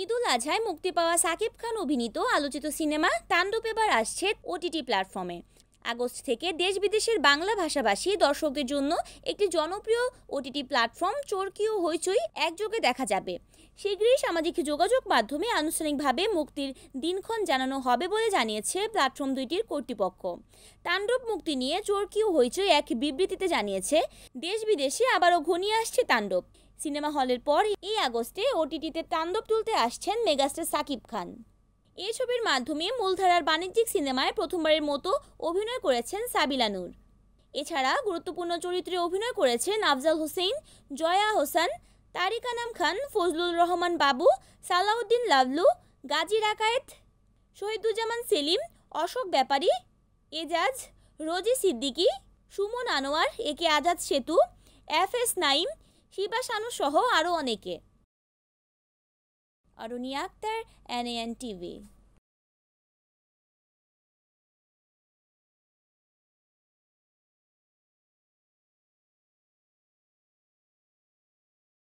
ঈদুল আজহায় মুক্তি পাওয়া সাকিব খান অভিনীত আলোচিত সিনেমা তাণ্ডব এবার আসছে ওটিটি প্ল্যাটফর্মে। আগস্ট থেকে দেশ বিদেশের বাংলা ভাষাভাষী দর্শকদের জন্য একটি জনপ্রিয় ওটিটি প্ল্যাটফর্ম চরকি ও হইচই একযোগে দেখা যাবে। শীঘ্রই সামাজিক যোগাযোগ মাধ্যমে আনুষ্ঠানিকভাবে মুক্তির দিনক্ষণ জানানো হবে বলে জানিয়েছে প্ল্যাটফর্ম দুইটির কর্তৃপক্ষ। তাণ্ডব মুক্তি নিয়ে চরকি ও হইচই এক বিবৃতিতে জানিয়েছে, দেশ বিদেশে আবারও ঘনিয়ে আসছে তাণ্ডব। সিনেমা হলের পর এই আগস্টে ওটিটিতে তাণ্ডব তুলতে আসছেন মেগাস্টার সাকিব খান। এই ছবির মাধ্যমে মূলধারার বাণিজ্যিক সিনেমায় প্রথমবারের মতো অভিনয় করেছেন সাবিলা নূর। এছাড়া গুরুত্বপূর্ণ চরিত্রে অভিনয় করেছেন আফজাল হোসেন, জয়া হোসেন, তারিক আনাম খান, ফজলুর রহমান বাবু, সালাউদ্দিন লাভলু, গাজী রাকায়েত, শহীদুজ্জামান সেলিম, অশোক ব্যাপারী, এজাজ, রোজি সিদ্দিকী, সুমন আনোয়ার, একে আজাদ সেতু, এফএস নাইম, শিবা শানু সহ আরও অনেকে। Aruni Akter, NAN TV।